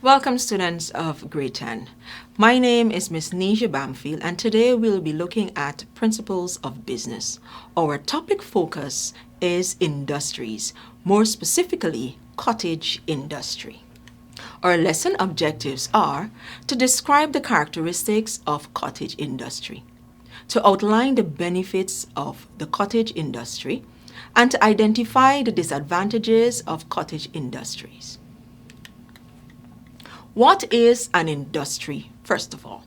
Welcome, students of grade 10. My name is Miss Neja Bamfield, and today we'll be looking at principles of business. Our topic focus is industries, more specifically cottage industry. Our lesson objectives are to describe the characteristics of cottage industry, to outline the benefits of the cottage industry, and to identify the disadvantages of cottage industries. What is an industry, first of all?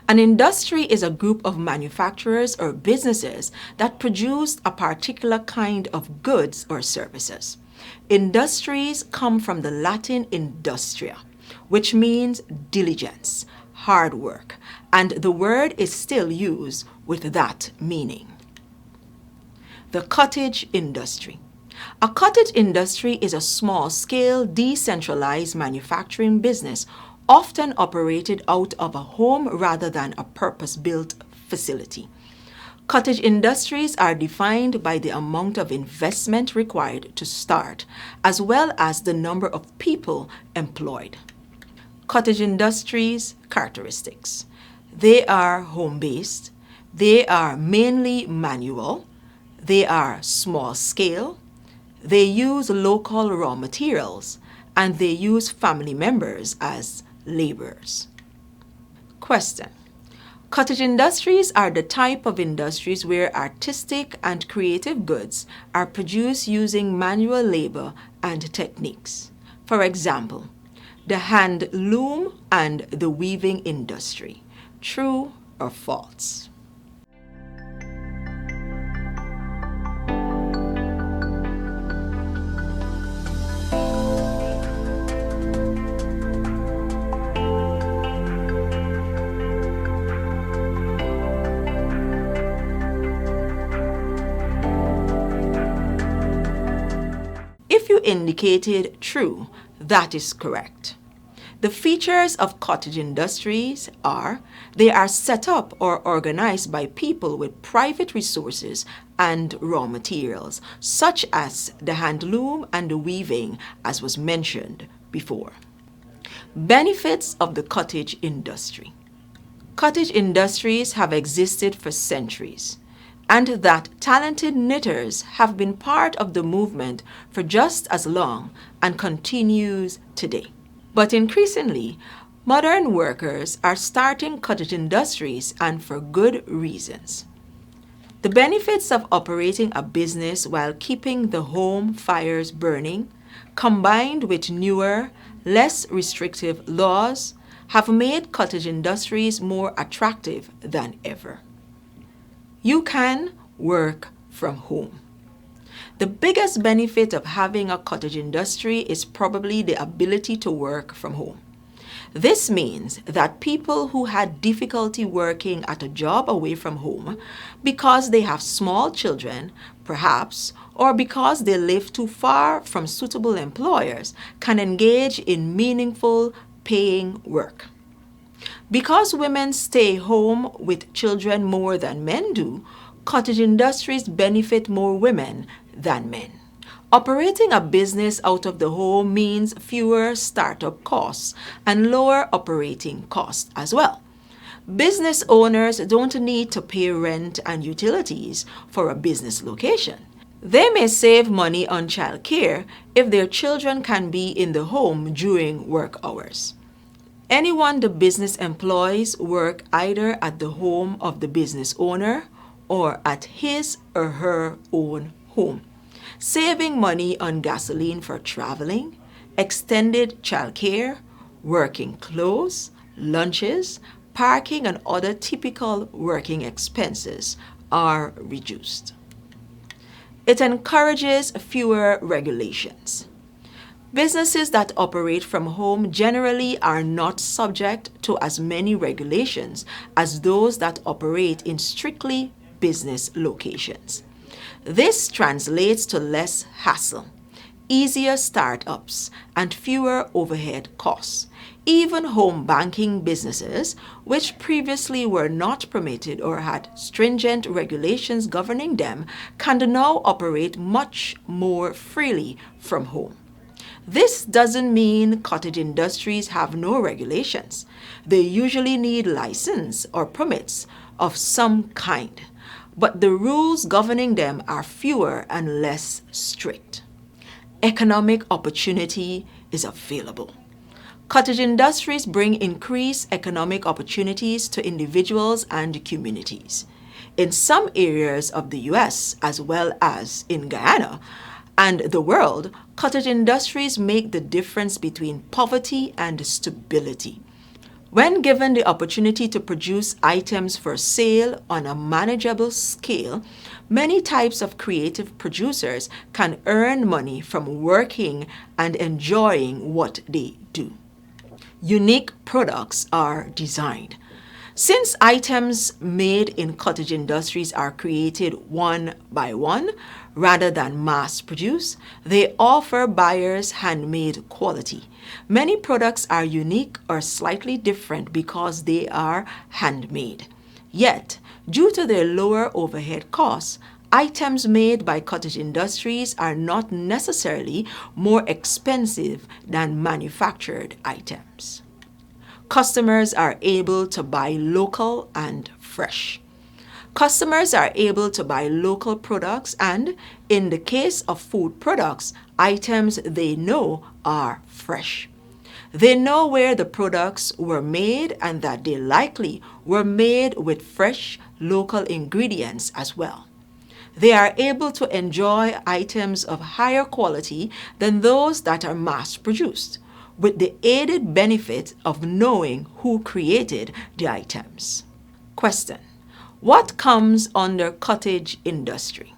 An industry is a group of manufacturers or businesses that produce a particular kind of goods or services. Industries come from the Latin industria, which means diligence, hard work, and the word is still used with that meaning. The cottage industry. A cottage industry is a small-scale, decentralized manufacturing business often operated out of a home rather than a purpose-built facility. Cottage industries are defined by the amount of investment required to start, as well as the number of people employed. Cottage industries characteristics. They are home-based, they are mainly manual, they are small-scale, they use local raw materials, and they use family members as laborers. Question. Cottage industries are the type of industries where artistic and creative goods are produced using manual labor and techniques. For example, the hand loom and the weaving industry. True or false? If you indicated true, that is correct. The features of cottage industries are they are set up or organized by people with private resources and raw materials, such as the hand loom and the weaving, as was mentioned before. Benefits of the cottage industry. Cottage industries have existed for centuries, and that talented knitters have been part of the movement for just as long and continues today. But increasingly, modern workers are starting cottage industries, and for good reasons. The benefits of operating a business while keeping the home fires burning, combined with newer, less restrictive laws, have made cottage industries more attractive than ever. You can work from home. The biggest benefit of having a cottage industry is probably the ability to work from home. This means that people who had difficulty working at a job away from home because they have small children, perhaps, or because they live too far from suitable employers, can engage in meaningful, paying work. Because women stay home with children more than men do, cottage industries benefit more women than men. Operating a business out of the home means fewer startup costs and lower operating costs as well. Business owners don't need to pay rent and utilities for a business location. They may save money on childcare if their children can be in the home during work hours. Anyone the business employs work either at the home of the business owner or at his or her own home, saving money on gasoline for traveling, extended childcare, working clothes, lunches, parking, and other typical working expenses are reduced. It encourages fewer regulations. Businesses that operate from home generally are not subject to as many regulations as those that operate in strictly business locations. This translates to less hassle, easier startups, and fewer overhead costs. Even home banking businesses, which previously were not permitted or had stringent regulations governing them, can now operate much more freely from home. This doesn't mean cottage industries have no regulations. They usually need license or permits of some kind, but the rules governing them are fewer and less strict. Economic opportunity is available. Cottage industries bring increased economic opportunities to individuals and communities. In some areas of the US, as well as in Guyana and the world, cottage industries make the difference between poverty and stability. When given the opportunity to produce items for sale on a manageable scale, many types of creative producers can earn money from working and enjoying what they do. Unique products are designed. Since items made in cottage industries are created one by one rather than mass-produced, they offer buyers handmade quality. Many products are unique or slightly different because they are handmade. Yet, due to their lower overhead costs, items made by cottage industries are not necessarily more expensive than manufactured items. Customers are able to buy local and fresh. Customers are able to buy local products and, in the case of food products, items they know are fresh. They know where the products were made and that they likely were made with fresh local ingredients as well. They are able to enjoy items of higher quality than those that are mass-produced, with the added benefit of knowing who created the items. Question: what comes under cottage industry?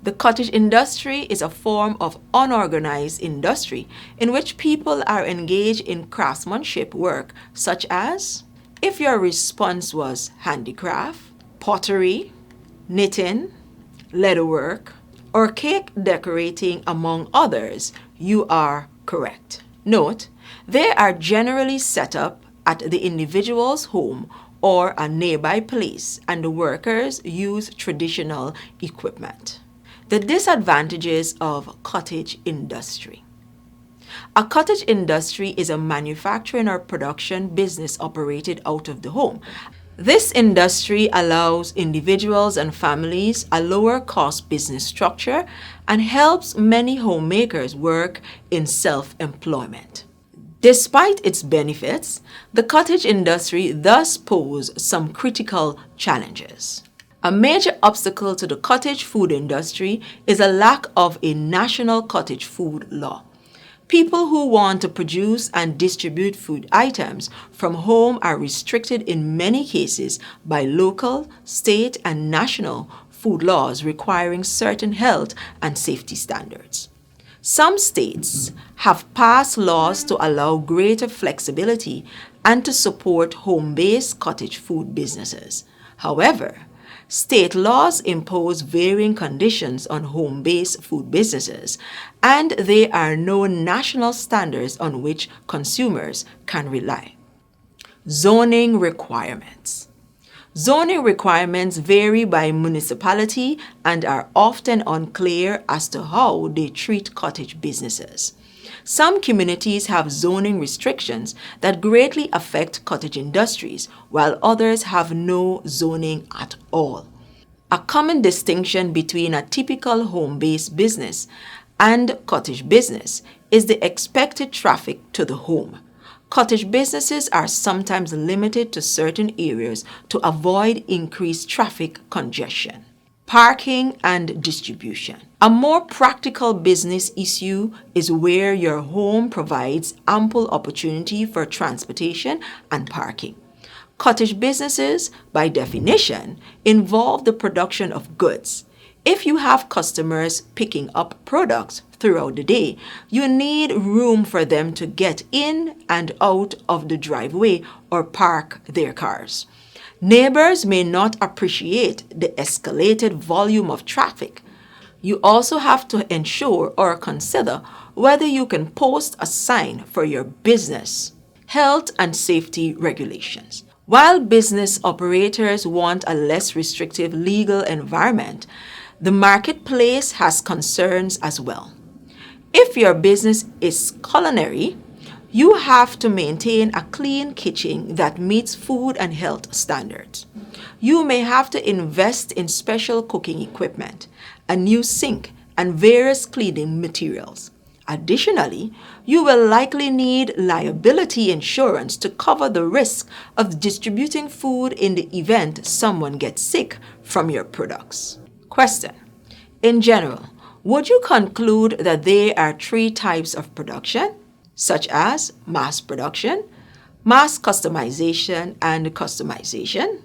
The cottage industry is a form of unorganized industry in which people are engaged in craftsmanship work such as, if your response was handicraft, pottery, knitting, leatherwork, or cake decorating among others, you are correct. Note, they are generally set up at the individual's home or a nearby place, and the workers use traditional equipment. The disadvantages of cottage industry. A cottage industry is a manufacturing or production business operated out of the home. This industry allows individuals and families a lower cost business structure and helps many homemakers work in self-employment. Despite its benefits, the cottage industry thus poses some critical challenges. A major obstacle to the cottage food industry is a lack of a national cottage food law. People who want to produce and distribute food items from home are restricted in many cases by local, state, and national food laws requiring certain health and safety standards. Some states have passed laws to allow greater flexibility and to support home-based cottage food businesses. However, state laws impose varying conditions on home-based food businesses, and there are no national standards on which consumers can rely. Zoning requirements. Zoning requirements vary by municipality and are often unclear as to how they treat cottage businesses. Some communities have zoning restrictions that greatly affect cottage industries, while others have no zoning at all. A common distinction between a typical home-based business and cottage business is the expected traffic to the home. Cottage businesses are sometimes limited to certain areas to avoid increased traffic congestion. Parking and distribution. A more practical business issue is where your home provides ample opportunity for transportation and parking. Cottage businesses, by definition, involve the production of goods. If you have customers picking up products throughout the day, you need room for them to get in and out of the driveway or park their cars. Neighbors may not appreciate the escalated volume of traffic. You also have to ensure or consider whether you can post a sign for your business. Health and safety regulations. While business operators want a less restrictive legal environment, the marketplace has concerns as well. If your business is culinary, you have to maintain a clean kitchen that meets food and health standards. You may have to invest in special cooking equipment, a new sink, and various cleaning materials. Additionally, you will likely need liability insurance to cover the risk of distributing food in the event someone gets sick from your products. Question. In general, would you conclude that there are three types of production, such as mass production, mass customization, and customization?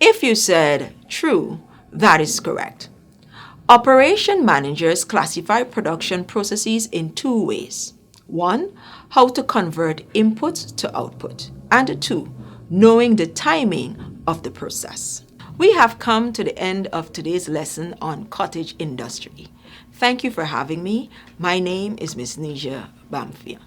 If you said true, that is correct. Operation managers classify production processes in two ways. One, how to convert input to output. And two, knowing the timing of the process. We have come to the end of today's lesson on cottage industry. Thank you for having me. My name is Miss Neja Bamfia.